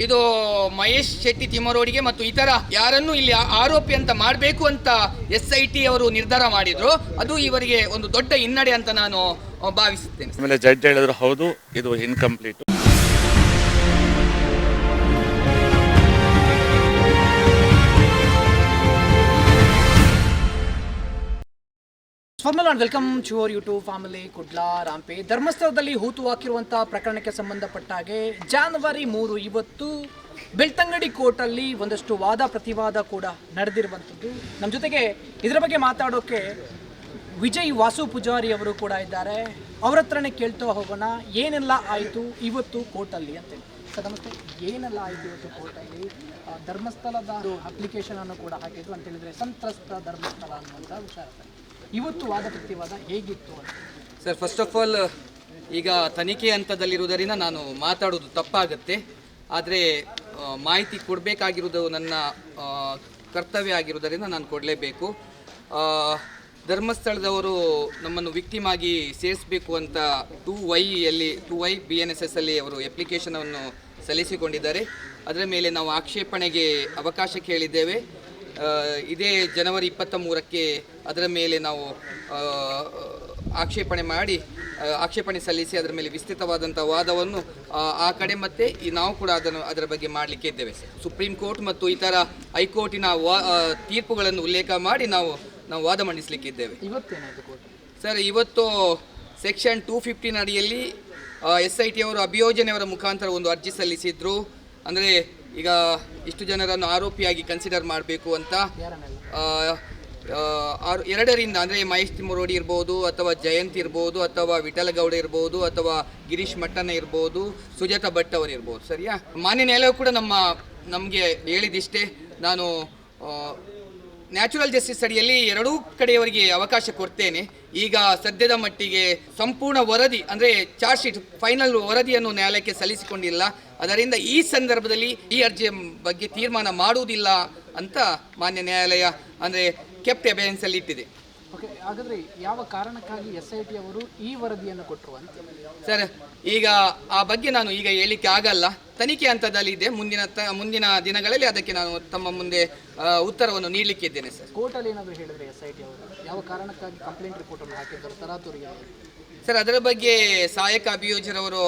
ಇದು ಮಹೇಶ್ ಶೆಟ್ಟಿ ತಿಮ್ಮರೋಡಿಗೆ ಮತ್ತು ಇತರ ಯಾರನ್ನು ಇಲ್ಲಿ ಆರೋಪಿ ಅಂತ ಮಾಡಬೇಕು ಅಂತ SIT ಅವರು ನಿರ್ಧಾರ ಮಾಡಿದ್ರು. ಅದು ಇವರಿಗೆ ಒಂದು ದೊಡ್ಡ ಹಿನ್ನಡೆ ಅಂತ ನಾನು ಭಾವಿಸುತ್ತೇನೆ. ಆಮೇಲೆ ಜಡ್ಜ್ ಹೇಳಿದ್ರು ಹೌದು ಇದು incomplete. Formal and welcome to your YouTube family. Kudla rampage ಧರ್ಮಸ್ಥಳದಲ್ಲಿ ಹೂತು ಹಾಕಿರುವಂಥ ಪ್ರಕರಣಕ್ಕೆ ಸಂಬಂಧಪಟ್ಟ ಹಾಗೆ ಜನವರಿ 3 ಇವತ್ತು ಬೆಳ್ತಂಗಡಿ ಕೋರ್ಟಲ್ಲಿ ಒಂದಷ್ಟು ವಾದ ಪ್ರತಿವಾದ ಕೂಡ ನಡೆದಿರುವಂಥದ್ದು. ನಮ್ಮ ಜೊತೆಗೆ ಇದರ ಬಗ್ಗೆ ಮಾತಾಡೋಕ್ಕೆ ವಿಜಯ್ ವಾಸು ಪೂಜಾರಿ ಅವರು ಕೂಡ ಇದ್ದಾರೆ. ಅವ್ರ ಹತ್ರನೇ ಕೇಳ್ತಾ ಹೋಗೋಣ ಏನೆಲ್ಲ ಆಯಿತು ಇವತ್ತು ಕೋರ್ಟಲ್ಲಿ ಅಂತೇಳಿ. ಸರ್ ನಮಸ್ತೆ, ಏನೆಲ್ಲ ಆಯಿತು ಇವತ್ತು ಕೋರ್ಟಲ್ಲಿ? ಧರ್ಮಸ್ಥಳದ ಅಪ್ಲಿಕೇಶನನ್ನು ಕೂಡ ಹಾಕಿದ್ರು ಅಂತ ಹೇಳಿದರೆ ಸಂತ್ರಸ್ತ ಧರ್ಮಸ್ಥಳ ಅನ್ನುವಂಥ ವಿಚಾರ. ಇವತ್ತು ವಾದ ಪ್ರತಿವಾದ ಹೇಗಿತ್ತು ಅಂತ ಸರ್? ಫಸ್ಟ್ ಆಫ್ ಆಲ್ ಈಗ ತನಿಖೆ ಹಂತದಲ್ಲಿರುವುದರಿಂದ ನಾನು ಮಾತಾಡೋದು ತಪ್ಪಾಗುತ್ತೆ. ಆದರೆ ಮಾಹಿತಿ ಕೊಡಬೇಕಾಗಿರುವುದು ನನ್ನ ಕರ್ತವ್ಯ ಆಗಿರುವುದರಿಂದ ನಾನು ಕೊಡಲೇಬೇಕು. ಧರ್ಮಸ್ಥಳದವರು ನಮ್ಮನ್ನು ವಿಕ್ಟಿಮ್ ಆಗಿ ಸೇರಿಸಬೇಕು ಅಂತ 2Y BNSS ಅಲ್ಲಿ ಅವರು ಅಪ್ಲಿಕೇಶನನ್ನು ಸಲ್ಲಿಸಿಕೊಂಡಿದ್ದಾರೆ. ಅದರ ಮೇಲೆ ನಾವು ಆಕ್ಷೇಪಣೆಗೆ ಅವಕಾಶ ಕೇಳಿದ್ದೇವೆ. ಇದೇ ಜನವರಿ 23ಕ್ಕೆ ಅದರ ಮೇಲೆ ನಾವು ಆಕ್ಷೇಪಣೆ ಸಲ್ಲಿಸಿ ಅದರ ಮೇಲೆ ವಿಸ್ತೃತವಾದಂಥ ವಾದವನ್ನು ಆ ಕಡೆ ಮತ್ತು ನಾವು ಕೂಡ ಅದರ ಬಗ್ಗೆ ಮಾಡಲಿಕ್ಕೆ ಇದ್ದೇವೆ ಸರ್. ಸುಪ್ರೀಂ ಕೋರ್ಟ್ ಮತ್ತು ಇತರ ಹೈಕೋರ್ಟಿನ ತೀರ್ಪುಗಳನ್ನು ಉಲ್ಲೇಖ ಮಾಡಿ ನಾವು ವಾದ ಮಂಡಿಸಲಿಕ್ಕಿದ್ದೇವೆ. ಸರ್, ಇವತ್ತು ಸೆಕ್ಷನ್ 215 ಅಡಿಯಲ್ಲಿ SIT ಅವರು ಅಭಿಯೋಜನೆಯವರ ಮುಖಾಂತರ ಒಂದು ಅರ್ಜಿ ಸಲ್ಲಿಸಿದ್ರು. ಅಂದರೆ ಈಗ ಇಷ್ಟು ಜನರನ್ನು ಆರೋಪಿಯಾಗಿ ಕನ್ಸಿಡರ್ ಮಾಡಬೇಕು ಅಂತ ಎರಡರಿಂದ, ಅಂದರೆ ಮಹೇಶ್ ತಿಮ್ಮರೋಡಿ ಇರ್ಬೋದು, ಅಥವಾ ಜಯಂತ್ ಇರ್ಬೋದು, ಅಥವಾ ವಿಠಲಗೌಡ ಇರ್ಬೋದು, ಅಥವಾ ಗಿರೀಶ್ ಮಟ್ಟಣ್ಣ ಇರ್ಬೋದು, ಸುಜಾತ ಭಟ್ ಅವರು ಇರ್ಬೋದು. ಸರಿಯಾ? ಮಾನ್ಯ ನ್ಯಾಯಾಲಯ ಕೂಡ ನಮಗೆ ಹೇಳಿದಿಷ್ಟೇ, ನಾನು ನ್ಯಾಚುರಲ್ ಜಸ್ಟಿಸ್ ಅಡಿಯಲ್ಲಿ ಎರಡೂ ಕಡೆಯವರಿಗೆ ಅವಕಾಶ ಕೊಡ್ತೇನೆ. ಈಗ ಸದ್ಯದ ಮಟ್ಟಿಗೆ ಸಂಪೂರ್ಣ ವರದಿ, ಅಂದರೆ ಚಾರ್ಜ್ ಶೀಟ್ ಫೈನಲ್ ವರದಿಯನ್ನು ನ್ಯಾಯಾಲಯಕ್ಕೆ ಸಲ್ಲಿಸಿಕೊಂಡಿಲ್ಲ. ಅದರಿಂದ ಈ ಸಂದರ್ಭದಲ್ಲಿ ಈ ಅರ್ಜಿಯ ಬಗ್ಗೆ ತೀರ್ಮಾನ ಮಾಡುವುದಿಲ್ಲ ಅಂತ ಮಾನ್ಯ ನ್ಯಾಯಾಲಯ ಅಂದರೆ ಕೆಪ್ಟ್ ಅಬೇಯನ್ಸ್ ಅಲ್ಲಿ ಇಟ್ಟಿದೆ. ಓಕೆ, ಹಾಗಾದರೆ ಯಾವ ಕಾರಣಕ್ಕಾಗಿ SIT ಅವರು ಈ ವರದಿಯನ್ನು ಕೊಟ್ಟರು ಅಂತ? ಸರ್, ಈಗ ಆ ಬಗ್ಗೆ ನಾನು ಈಗ ಹೇಳಲಿಕ್ಕೆ ಆಗಲ್ಲ. ತನಿಖೆ ಹಂತದಲ್ಲಿ ಇದೆ. ಮುಂದಿನ ದಿನಗಳಲ್ಲಿ ಅದಕ್ಕೆ ನಾನು ತಮ್ಮ ಮುಂದೆ ಉತ್ತರವನ್ನು ನೀಡಲಿಕ್ಕಿದ್ದೇನೆ ಸರ್. ಕೋರ್ಟಲ್ಲಿ ಏನಾದರೂ ಹೇಳಿದ್ರೆ SIT ಅವರು ಯಾವ ಕಾರಣಕ್ಕಾಗಿ ಕಂಪ್ಲೇಂಟ್ ರಿಪೋರ್ಟನ್ನು ಹಾಕಿದ್ದಾರೆ ತರಾತುರಿಗೆ? ಸರ್, ಅದರ ಬಗ್ಗೆ ಸಹಾಯಕ ಅಭಿಯೋಜಕರವರು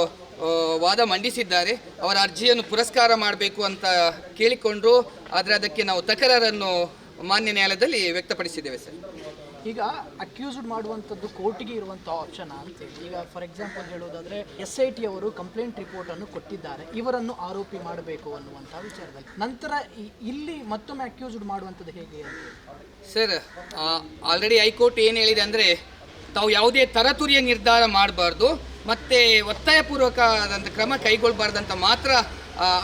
ವಾದ ಮಂಡಿಸಿದ್ದಾರೆ. ಅವರ ಅರ್ಜಿಯನ್ನು ಪುರಸ್ಕಾರ ಮಾಡಬೇಕು ಅಂತ ಕೇಳಿಕೊಂಡ್ರು. ಆದರೆ ಅದಕ್ಕೆ ನಾವು ತಕರಾರನ್ನು ಮಾನ್ಯ ನ್ಯಾಯಾಲಯದಲ್ಲಿ ವ್ಯಕ್ತಪಡಿಸಿದ್ದೇವೆ ಸರ್. ಈಗ ಅಕ್ಯೂಸ್ಡ್ ಮಾಡುವಂಥದ್ದು ಕೋರ್ಟಿಗೆ ಇರುವಂಥ ಆಪ್ಷನ್ ಅಂತೇಳಿ, ಈಗ ಫಾರ್ ಎಕ್ಸಾಂಪಲ್ ಹೇಳೋದಾದರೆ SIT ಅವರು ಕಂಪ್ಲೇಂಟ್ ರಿಪೋರ್ಟನ್ನು ಕೊಟ್ಟಿದ್ದಾರೆ, ಇವರನ್ನು ಆರೋಪಿ ಮಾಡಬೇಕು ಅನ್ನುವಂಥ ವಿಚಾರದಲ್ಲಿ. ನಂತರ ಇಲ್ಲಿ ಮತ್ತೊಮ್ಮೆ ಅಕ್ಯೂಸ್ಡ್ ಮಾಡುವಂಥದ್ದು ಹೇಗೆ ಅಂತ? ಸರ್, ಆಲ್ರೆಡಿ ಹೈಕೋರ್ಟ್ ಏನು ಹೇಳಿದೆ ಅಂದರೆ, ತಾವು ಯಾವುದೇ ತರತುರಿಯ ನಿರ್ಧಾರ ಮಾಡಬಾರ್ದು ಮತ್ತು ಒತ್ತಾಯಪೂರ್ವಕವಾದಂಥ ಕ್ರಮ ಕೈಗೊಳ್ಳಬಾರ್ದಂತ ಮಾತ್ರ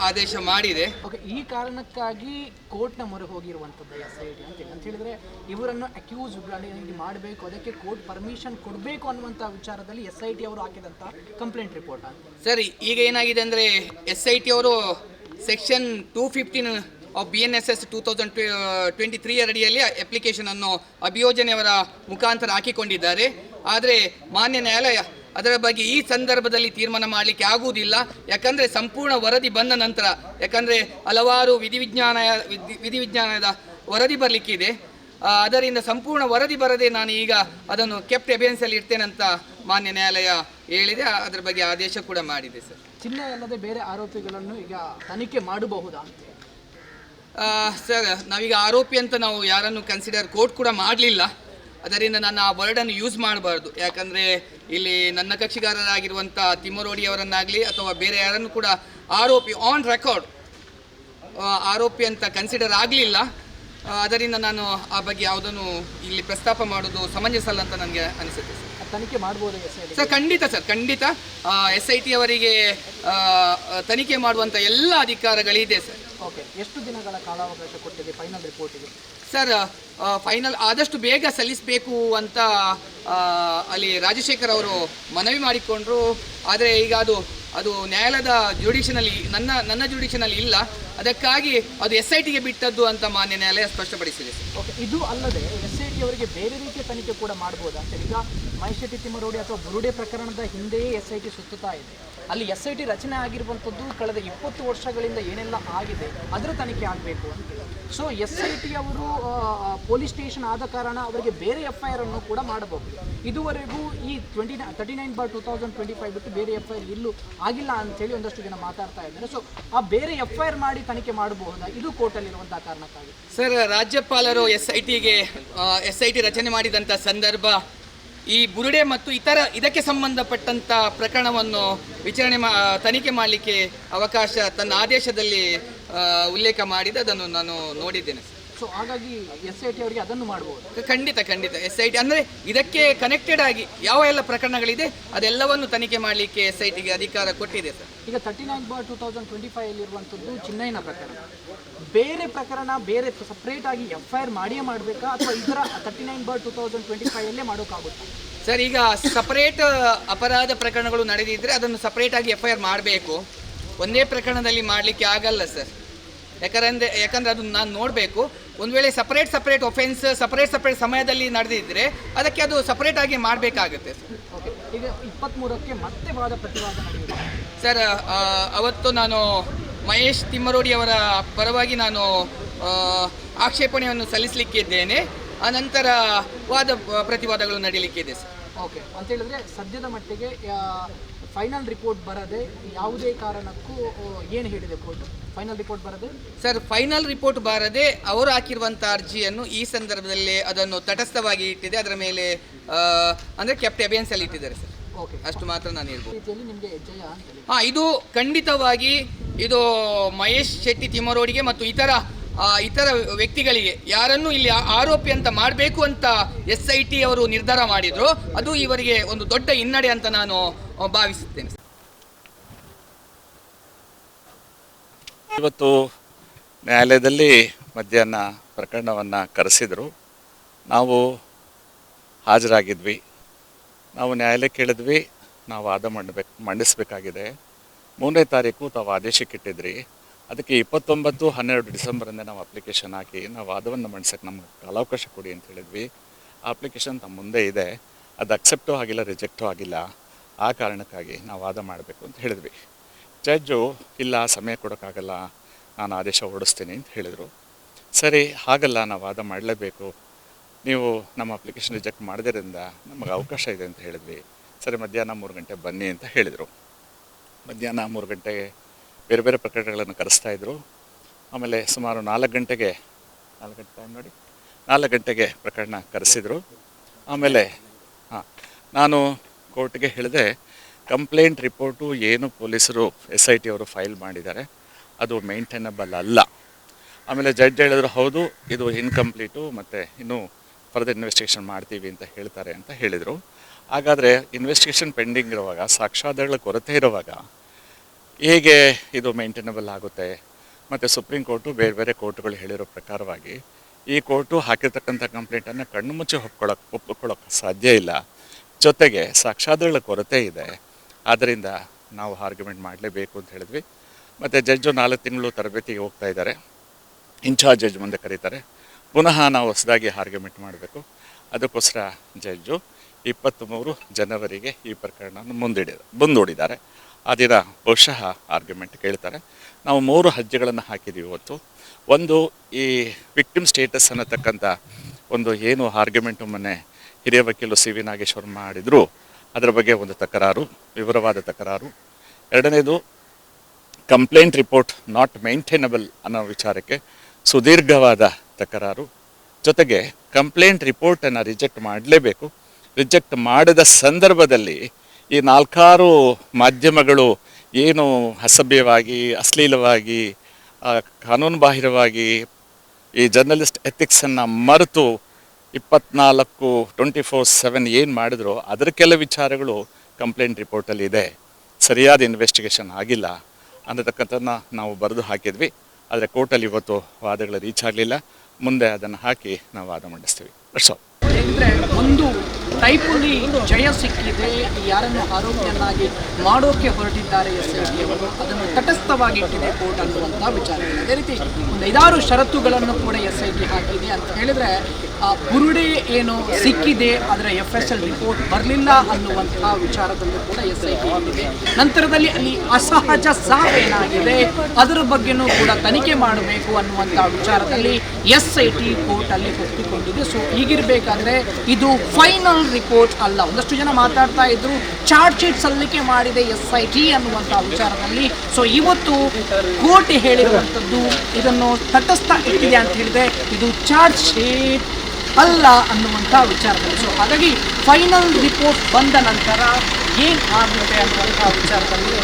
ಆದೇಶ ಮಾಡಿದೆ. ಓಕೆ, ಈ ಕಾರಣಕ್ಕಾಗಿ ಕೋರ್ಟ್ನ ಮೊರೆ ಹೋಗಿರುವಂಥದ್ದು SIT ಅಂತ ಹೇಳಿದರೆ ಇವರನ್ನು ಅಕ್ಯೂಸ್ ಮಾಡಬೇಕು, ಅದಕ್ಕೆ ಕೋರ್ಟ್ ಪರ್ಮಿಷನ್ ಕೊಡಬೇಕು ಅನ್ನುವಂಥ ವಿಚಾರದಲ್ಲಿ SIT ಅವರು ಹಾಕಿದಂಥ ಕಂಪ್ಲೇಂಟ್ ರಿಪೋರ್ಟ್ ಅಂತ. ಸರ್, ಈಗ ಏನಾಗಿದೆ ಅಂದರೆ SIT ಅವರು ಸೆಕ್ಷನ್ 215 ಆಫ್ BNSS 2023 ಅಡಿಯಲ್ಲಿ ಅಪ್ಲಿಕೇಶನನ್ನು ಅಭಿಯೋಜನೆಯವರ ಮುಖಾಂತರ ಹಾಕಿಕೊಂಡಿದ್ದಾರೆ. ಆದರೆ ಮಾನ್ಯ ನ್ಯಾಯಾಲಯ ಅದರ ಬಗ್ಗೆ ಈ ಸಂದರ್ಭದಲ್ಲಿ ತೀರ್ಮಾನ ಮಾಡಲಿಕ್ಕೆ ಆಗುವುದಿಲ್ಲ. ಯಾಕಂದರೆ ಸಂಪೂರ್ಣ ವರದಿ ಬಂದ ನಂತರ, ಯಾಕಂದರೆ ಹಲವಾರು ವಿಧಿವಿಜ್ಞಾನದ ವರದಿ ಬರಲಿಕ್ಕಿದೆ. ಅದರಿಂದ ಸಂಪೂರ್ಣ ವರದಿ ಬರದೆ ನಾನು ಈಗ ಅದನ್ನು ಕೆಪ್ಟ್ ಅಬೇಯನ್ಸಲ್ಲಿ ಇಡ್ತೇನೆ ಅಂತ ಮಾನ್ಯ ನ್ಯಾಯಾಲಯ ಹೇಳಿದೆ. ಅದರ ಬಗ್ಗೆ ಆದೇಶ ಕೂಡ ಮಾಡಿದೆ ಸರ್. ಚಿನ್ನ ಅಲ್ಲದೆ ಬೇರೆ ಆರೋಪಿಗಳನ್ನು ಈಗ ತನಿಖೆ ಮಾಡಬಹುದಾ? ಸರ್, ನಾವೀಗ ಆರೋಪಿ ಅಂತ ನಾವು ಯಾರನ್ನು ಕೋರ್ಟ್ ಕೂಡ ಮಾಡಲಿಲ್ಲ. ಅದರಿಂದ ನಾನು ಆ ವರ್ಡನ್ನು ಯೂಸ್ ಮಾಡಬಾರ್ದು. ಯಾಕಂದರೆ ಇಲ್ಲಿ ನನ್ನ ಕಕ್ಷಿಗಾರರಾಗಿರುವಂಥ ತಿಮ್ಮರೋಡಿ ಅವರನ್ನಾಗಲಿ ಅಥವಾ ಬೇರೆ ಯಾರನ್ನು ಕೂಡ ಆರೋಪಿ ಆನ್ ರೆಕಾರ್ಡ್ ಆರೋಪಿ ಅಂತ ಕನ್ಸಿಡರ್ ಆಗಲಿಲ್ಲ. ಅದರಿಂದ ನಾನು ಆ ಬಗ್ಗೆ ಯಾವುದನ್ನು ಇಲ್ಲಿ ಪ್ರಸ್ತಾಪ ಮಾಡೋದು ಸಮಂಜಸ ಅಲ್ಲ ಅಂತ ನನಗೆ ಅನಿಸುತ್ತೆ ಸರ್. ತನಿಖೆ ಮಾಡ್ಬೋದು ಸರ್? ಖಂಡಿತ SIT ಅವರಿಗೆ ತನಿಖೆ ಮಾಡುವಂಥ ಎಲ್ಲ ಅಧಿಕಾರಗಳಿದೆ ಸರ್. ಓಕೆ, ಎಷ್ಟು ದಿನಗಳ ಕಾಲಾವಕಾಶ ಕೊಟ್ಟಿದೆ ಫೈನಲ್ ರಿಪೋರ್ಟಿಗೆ? ಸರ್, ಫೈನಲ್ ಆದಷ್ಟು ಬೇಗ ಸಲ್ಲಿಸಬೇಕು ಅಂತ ಅಲ್ಲಿ ರಾಜಶೇಖರ್ ಅವರು ಮನವಿ ಮಾಡಿಕೊಂಡ್ರು. ಆದರೆ ಈಗ ಅದು ನ್ಯಾಯಾಲಯದ ಜುಡಿಷನಲ್ಲಿ ನನ್ನ ಜುಡಿಷನಲ್ಲಿ ಇಲ್ಲ. ಅದಕ್ಕಾಗಿ ಅದು SITಗೆ ಬಿಟ್ಟದ್ದು ಅಂತ ಮಾನ್ಯ ನ್ಯಾಯಾಲಯ ಸ್ಪಷ್ಟಪಡಿಸಿದೆ. ಓಕೆ, ಇದು ಅಲ್ಲದೆ SIT ಅವರಿಗೆ ಬೇರೆ ರೀತಿಯ ತನಿಖೆ ಕೂಡ ಮಾಡ್ಬೋದಾ? ಈಗ ಮಹೇಶ್ ಶೆಟ್ಟಿ ತಿಮ್ಮರೋಡಿ ಅಥವಾ ಬುರುಡೆ ಪ್ರಕರಣದ ಹಿಂದೆಯೇ SIT ಸುತ್ತುತ್ತಾ ಇದೆ. ಅಲ್ಲಿ SIT ರಚನೆ ಆಗಿರುವಂಥದ್ದು ಕಳೆದ 20 ವರ್ಷಗಳಿಂದ ಏನೆಲ್ಲ ಆಗಿದೆ ಅದರ ತನಿಖೆ ಆಗಬೇಕು ಅಂತ. ಸೊ SIT ಅವರು ಪೊಲೀಸ್ ಸ್ಟೇಷನ್ ಆದ ಕಾರಣ ಅವರಿಗೆ ಬೇರೆ FIR ಅನ್ನು ಕೂಡ ಮಾಡಬಹುದು. ಇದುವರೆಗೂ ಈ 39/2025 ಬಿಟ್ಟು ಬೇರೆ FIR ಇಲ್ಲೂ ಆಗಿಲ್ಲ ಅಂತೇಳಿ ಒಂದಷ್ಟು ಜನ ಮಾತಾಡ್ತಾ ಇದ್ದಾರೆ. ಸೊ ಆ ಬೇರೆ FIR ಮಾಡಿ ತನಿಖೆ ಮಾಡಬಹುದಾ, ಇದು ಕೋರ್ಟಲ್ಲಿರುವಂತಹ ಕಾರಣಕ್ಕಾಗಿ? ಸರ್, ರಾಜ್ಯಪಾಲರು SIT ರಚನೆ ಮಾಡಿದಂಥ ಸಂದರ್ಭ ಈ ಬುರುಡೆ ಮತ್ತು ಇದಕ್ಕೆ ಸಂಬಂಧಪಟ್ಟಂಥ ಪ್ರಕರಣವನ್ನು ತನಿಖೆ ಮಾಡಲಿಕ್ಕೆ ಅವಕಾಶ ತನ್ನ ಆದೇಶದಲ್ಲಿ ಉಲ್ಲೇಖ ಮಾಡಿದ ಅದನ್ನು ನಾನು ನೋಡಿದ್ದೇನೆ. ಸೊ ಹಾಗಾಗಿ SIT ಅವರಿಗೆ ಅದನ್ನು ಮಾಡಬಹುದು. ಖಂಡಿತ SIT ಅಂದರೆ ಇದಕ್ಕೆ ಕನೆಕ್ಟೆಡ್ ಆಗಿ ಯಾವ ಎಲ್ಲ ಪ್ರಕರಣಗಳಿದೆ ಅದೆಲ್ಲವನ್ನು ತನಿಖೆ ಮಾಡಲಿಕ್ಕೆ SITಗೆ ಅಧಿಕಾರ ಕೊಟ್ಟಿದೆ ಸರ್. ಈಗ 39/2025 ಅಲ್ಲಿರುವಂಥದ್ದು ಚಿನ್ನೈನ ಪ್ರಕರಣ, ಬೇರೆ ಪ್ರಕರಣ ಬೇರೆ ಸಪ್ರೇಟ್ ಆಗಿ FIR ಮಾಡಿಯೇ ಮಾಡಬೇಕಾ ಅಥವಾ ಇದರ 39/2025 ಅಲ್ಲೇ ಮಾಡೋಕ್ಕಾಗುತ್ತಾ? ಸರ್, ಈಗ ಸಪರೇಟ್ ಅಪರಾಧ ಪ್ರಕರಣಗಳು ನಡೆದಿದ್ದರೆ ಅದನ್ನು ಸಪರೇಟ್ ಆಗಿ FIR ಮಾಡಬೇಕು. ಒಂದೇ ಪ್ರಕರಣದಲ್ಲಿ ಮಾಡಲಿಕ್ಕೆ ಆಗಲ್ಲ ಸರ್. ಯಾಕಂದರೆ ಅದು ನಾನು ನೋಡಬೇಕು. ಒಂದು ವೇಳೆ ಸಪರೇಟ್ ಒಫೆನ್ಸ್ ಸಪರೇಟ್ ಸಮಯದಲ್ಲಿ ನಡೆದಿದ್ದರೆ ಅದಕ್ಕೆ ಅದು ಸಪರೇಟ್ ಆಗಿ ಮಾಡಬೇಕಾಗುತ್ತೆ ಸರ್. ಓಕೆ, ಈಗ 23ಕ್ಕೆ ಮತ್ತೆ ವಾದ ಪ್ರತಿವಾದ ನಡೆಯುತ್ತೆ ಸರ್. ಅವತ್ತು ನಾನು ಮಹೇಶ್ ತಿಮ್ಮರೋಡಿ ಅವರ ಪರವಾಗಿ ನಾನು ಆಕ್ಷೇಪಣೆಯನ್ನು ಸಲ್ಲಿಸಲಿಕ್ಕಿದ್ದೇನೆ. ಆನಂತರ ವಾದ ಪ್ರತಿವಾದಗಳು ನಡೀಲಿಕ್ಕಿದೆ ಸರ್. ಓಕೆ, ಅಂತ ಹೇಳಿದ್ರೆ ಸದ್ಯದ ಮಟ್ಟಿಗೆ ಫೈನಲ್ ರಿಪೋರ್ಟ್ ಬರದೆ ಯಾವುದೇ ಕಾರಣಕ್ಕೂ ಏನು ಹೇಳಿದೆ ಕೋರ್ಟ್? ಫೈನಲ್ ರಿಪೋರ್ಟ್ ಬರದೆ ಸರ್, ಫೈನಲ್ ರಿಪೋರ್ಟ್ ಬಾರದೆ ಅವರು ಹಾಕಿರುವಂಥ ಅರ್ಜಿಯನ್ನು ಈ ಸಂದರ್ಭದಲ್ಲಿ ಅದನ್ನು ತಟಸ್ಥವಾಗಿ ಇಟ್ಟಿದೆ. ಅದರ ಮೇಲೆ ಅಂದರೆ ಕೆಪ್ಟ್ ಅಬೇನ್ಸ್ ಅಲ್ಲಿ ಇಟ್ಟಿದ್ದಾರೆ ಸರ್. ಓಕೆ, ಅಷ್ಟು ಮಾತ್ರ ನಾನು ಹೇಳ್ಬೋದು. ರೀತಿಯಲ್ಲಿ ನಿಮಗೆ ಜಯ ಅಂತ ಹೇಳಿ. ಇದು ಖಂಡಿತವಾಗಿ ಇದು ಮಹೇಶ್ ಶೆಟ್ಟಿ ತಿಮ್ಮರೋಡಿಗೆ ಮತ್ತು ಇತರ ವ್ಯಕ್ತಿಗಳಿಗೆ ಯಾರನ್ನು ಇಲ್ಲಿ ಆರೋಪಿ ಅಂತ ಮಾಡಬೇಕು ಅಂತ SIT ಅವರು ನಿರ್ಧಾರ ಮಾಡಿದ್ರು, ಅದು ಇವರಿಗೆ ಒಂದು ದೊಡ್ಡ ಹಿನ್ನಡೆ ಅಂತ ನಾನು ಭಾವಿಸುತ್ತೇನೆ. ಇವತ್ತು ನ್ಯಾಯಾಲಯದಲ್ಲಿ ಮಧ್ಯಾಹ್ನ ಪ್ರಕರಣವನ್ನು ಕರೆಸಿದರು. ನಾವು ಹಾಜರಾಗಿದ್ವಿ. ನಾವು ನ್ಯಾಯಾಲಯಕ್ಕೆ ಕೇಳಿದ್ವಿ, ನಾವು ವಾದ ಮಂಡಿಸಬೇಕಾಗಿದೆ. 3ನೇ ತಾರೀಕು ತಾವು ಆದೇಶಕ್ಕಿಟ್ಟಿದ್ರಿ. ಅದಕ್ಕೆ 29/12 ಡಿಸೆಂಬರಿಂದ ನಾವು ಅಪ್ಲಿಕೇಶನ್ ಹಾಕಿ ನಾವು ವಾದವನ್ನು ಮಂಡಿಸೋಕ್ಕೆ ನಮ್ಗೆ ಕಾಲಾವಕಾಶ ಕೊಡಿ ಅಂತ ಹೇಳಿದ್ವಿ. ಆ ಅಪ್ಲಿಕೇಶನ್ ತಮ್ಮ ಮುಂದೆ ಇದೆ. ಅದು ಅಕ್ಸೆಪ್ಟೂ ಆಗಿಲ್ಲ, ರಿಜೆಕ್ಟೂ ಆಗಿಲ್ಲ. ಆ ಕಾರಣಕ್ಕಾಗಿ ನಾವು ವಾದ ಮಾಡಬೇಕು ಅಂತ ಹೇಳಿದ್ವಿ. ಜಡ್ಜು ಇಲ್ಲ, ಸಮಯ ಕೊಡೋಕ್ಕಾಗಲ್ಲ, ನಾನು ಆದೇಶ ಹೊರಡಿಸ್ತೀನಿ ಅಂತ ಹೇಳಿದರು. ಸರಿ, ಹಾಗಲ್ಲ, ನಾವು ವಾದ ಮಾಡಲೇಬೇಕು, ನೀವು ನಮ್ಮ ಅಪ್ಲಿಕೇಶನ್ ರಿಜೆಕ್ಟ್ ಮಾಡೋದ್ರಿಂದ ನಮಗೆ ಅವಕಾಶ ಇದೆ ಅಂತ ಹೇಳಿದ್ವಿ. ಸರಿ, ಮಧ್ಯಾಹ್ನ 3 ಗಂಟೆ ಬನ್ನಿ ಅಂತ ಹೇಳಿದರು. ಮಧ್ಯಾಹ್ನ 3 ಗಂಟೆಗೆ ಬೇರೆ ಬೇರೆ ಪ್ರಕರಣಗಳನ್ನು ಕರೆಸ್ತಾಯಿದ್ರು. ಆಮೇಲೆ ಸುಮಾರು 4 ಗಂಟೆಗೆ ಪ್ರಕರಣ ಕರೆಸಿದರು. ಆಮೇಲೆ ನಾನು ಕೋರ್ಟ್ಗೆ ಹೇಳಿದೆ, ಕಂಪ್ಲೇಂಟ್ ರಿಪೋರ್ಟು ಏನು ಪೊಲೀಸರು SIT ಅವರು ಫೈಲ್ ಮಾಡಿದ್ದಾರೆ ಅದು ಮೇಂಟೈನಬಲ್ ಅಲ್ಲ. ಆಮೇಲೆ ಜಡ್ಜ್ ಹೇಳಿದ್ರು, ಹೌದು ಇದು ಇನ್ಕಂಪ್ಲೀಟು ಮತ್ತು ಇನ್ನೂ ಫರ್ದರ್ ಇನ್ವೆಸ್ಟಿಗೇಷನ್ ಮಾಡ್ತೀವಿ ಅಂತ ಹೇಳ್ತಾರೆ ಅಂತ ಹೇಳಿದರು. ಹಾಗಾದರೆ ಇನ್ವೆಸ್ಟಿಗೇಷನ್ ಪೆಂಡಿಂಗ್ ಇರುವಾಗ, ಸಾಕ್ಷ್ಯಾಧಾರಗಳ ಕೊರತೆ ಇರುವಾಗ ಹೇಗೆ ಇದು ಮೇಂಟೈನಬಲ್ ಆಗುತ್ತೆ? ಮತ್ತು ಸುಪ್ರೀಂ ಕೋರ್ಟು ಬೇರೆ ಬೇರೆ ಕೋರ್ಟುಗಳು ಹೇಳಿರೋ ಪ್ರಕಾರವಾಗಿ ಈ ಕೋರ್ಟು ಹಾಕಿರ್ತಕ್ಕಂಥ ಕಂಪ್ಲೇಂಟನ್ನು ಕಣ್ಣು ಮುಚ್ಚಿ ಒಪ್ಕೊಳ್ಳೋಕ್ಕೆ ಸಾಧ್ಯ ಇಲ್ಲ. ಜೊತೆಗೆ ಸಾಕ್ಷ್ಯಾಧಾರಗಳ ಕೊರತೆ ಇದೆ. ಆದ್ದರಿಂದ ನಾವು ಆರ್ಗ್ಯುಮೆಂಟ್ ಮಾಡಲೇಬೇಕು ಅಂತ ಹೇಳಿದ್ವಿ. ಮತ್ತು ಜಡ್ಜು 4 ತಿಂಗಳು ತರಬೇತಿಗೆ ಹೋಗ್ತಾ ಇದ್ದಾರೆ. ಇನ್ಚಾರ್ಜ್ ಜಡ್ಜ್ ಮುಂದೆ ಕರೀತಾರೆ. ಪುನಃ ನಾವು ಹೊಸದಾಗಿ ಆರ್ಗ್ಯುಮೆಂಟ್ ಮಾಡಬೇಕು. ಅದಕ್ಕೋಸ್ಕರ ಜಡ್ಜು 23 ಜನವರಿಗೆ ಈ ಪ್ರಕರಣವನ್ನು ಮುಂದೂಡಿದ್ದಾರೆ. ಆ ದಿನ ಬಹುಶಃ ಆರ್ಗ್ಯುಮೆಂಟ್ ಕೇಳ್ತಾರೆ. ನಾವು 3 ಅರ್ಜಿಗಳನ್ನು ಹಾಕಿದ್ದೀವಿ ಇವತ್ತು. ಒಂದು, ಈ ವಿಕ್ಟಿಮ್ ಸ್ಟೇಟಸ್ ಅನ್ನತಕ್ಕಂಥ ಒಂದು ಏನು ಆರ್ಗ್ಯುಮೆಂಟು ಮೊನ್ನೆ ಹಿರಿಯ ವಕೀಲರು CV ನಾಗೇಶ್ವರ್ ಮಾಡಿದರು, ಅದರ ಬಗ್ಗೆ ಒಂದು ತಕರಾರು, ವಿವರವಾದ ತಕರಾರು. ಎರಡನೇದು, ಕಂಪ್ಲೇಂಟ್ ರಿಪೋರ್ಟ್ ನಾಟ್ ಮೇಂಟೈನಬಲ್ ಅನ್ನೋ ವಿಚಾರಕ್ಕೆ ಸುದೀರ್ಘವಾದ ತಕರಾರು. ಜೊತೆಗೆ ಕಂಪ್ಲೇಂಟ್ ರಿಪೋರ್ಟನ್ನು ರಿಜೆಕ್ಟ್ ಮಾಡಲೇಬೇಕು. ರಿಜೆಕ್ಟ್ ಮಾಡಿದ ಸಂದರ್ಭದಲ್ಲಿ ಈ 4 ಮಾಧ್ಯಮಗಳು ಏನು ಅಸಭ್ಯವಾಗಿ, ಅಶ್ಲೀಲವಾಗಿ, ಕಾನೂನುಬಾಹಿರವಾಗಿ ಈ ಜರ್ನಲಿಸ್ಟ್ ಎಥಿಕ್ಸನ್ನು ಮರೆತು 24/7 ಏನು ಮಾಡಿದ್ರು ಅದರ ಕೆಲ ವಿಚಾರಗಳು ಕಂಪ್ಲೇಂಟ್ ರಿಪೋರ್ಟಲ್ಲಿ ಇದೆ. ಸರಿಯಾದ ಇನ್ವೆಸ್ಟಿಗೇಷನ್ ಆಗಿಲ್ಲ ಅನ್ನತಕ್ಕಂಥದ್ದನ್ನ ನಾವು ಬರೆದು ಹಾಕಿದ್ವಿ. ಆದರೆ ಕೋರ್ಟಲ್ಲಿ ಇವತ್ತು ವಾದಗಳು ರೀಚ್ ಆಗಲಿಲ್ಲ. ಮುಂದೆ ಅದನ್ನು ಹಾಕಿ ನಾವು ವಾದ ಮಂಡಿಸ್ತೀವಿ. ಅಂದರೆ ಒಂದು ಟೈಪಲ್ಲಿ ಜಯ ಸಿಕ್ಕಿದೆ. ಯಾರನ್ನು ಆರೋಪಿಯನ್ನಾಗಿ ಮಾಡೋಕ್ಕೆ ಹೊರಟಿದ್ದಾರೆ SIT ಅವರು, ಅದನ್ನು ತಟಸ್ಥವಾಗಿ ಇಟ್ಟಿದೆ ಕೋರ್ಟ್ ಅನ್ನುವಂಥ ವಿಚಾರ. ಅದೇ ರೀತಿ ಒಂದು 5-6 ಷರತ್ತುಗಳನ್ನು ಕೂಡ SIT ಹಾಕಿದೆ ಅಂತ ಹೇಳಿದರೆ ಬುರುಡೆ ಏನು ಸಿಕ್ಕಿದೆ ಅದರ FSL ರಿಪೋರ್ಟ್ ಬರಲಿಲ್ಲ ಅನ್ನುವಂತಹ ವಿಚಾರದಲ್ಲೂ ಕೂಡ SIT ಹೇಳಿದೆ. ನಂತರದಲ್ಲಿ ಅಲ್ಲಿ ಅಸಹಜ ಸಾವೇನಾಗಿದೆ ಅದರ ಬಗ್ಗೆನೂ ಕೂಡ ತನಿಖೆ ಮಾಡಬೇಕು ಅನ್ನುವಂಥ ವಿಚಾರದಲ್ಲಿ SIT ಕೋರ್ಟಲ್ಲಿ ಒಪ್ಪಿಕೊಂಡಿದೆ. ಸೊ ಹೀಗಿರಬೇಕಾದ್ರೆ ಇದು ಫೈನಲ್ ರಿಪೋರ್ಟ್ ಅಲ್ಲ. ಒಂದಷ್ಟು ಜನ ಮಾತಾಡ್ತಾ ಇದ್ರು ಚಾರ್ಜ್ ಶೀಟ್ ಸಲ್ಲಿಕೆ ಮಾಡಿದೆ SIT ಅನ್ನುವಂಥ ವಿಚಾರದಲ್ಲಿ. ಸೊ ಇವತ್ತು ಕೋರ್ಟ್ ಹೇಳಿರುವಂಥದ್ದು ಇದನ್ನು ತಟಸ್ಥ ಇಟ್ಟಿದೆ ಅಂತ ಹೇಳಿದೆ, ಇದು ಚಾರ್ಜ್ ಶೀಟ್ ಅಲ್ಲ ಅನ್ನುವಂಥ ವಿಚಾರದಲ್ಲಿ. ಸೊ ಹಾಗಾಗಿ ಫೈನಲ್ ರಿಪೋರ್ಟ್ ಬಂದ ನಂತರ ಏನು ಆಗುತ್ತೆ ಅನ್ನುವಂಥ ವಿಚಾರದಲ್ಲಿ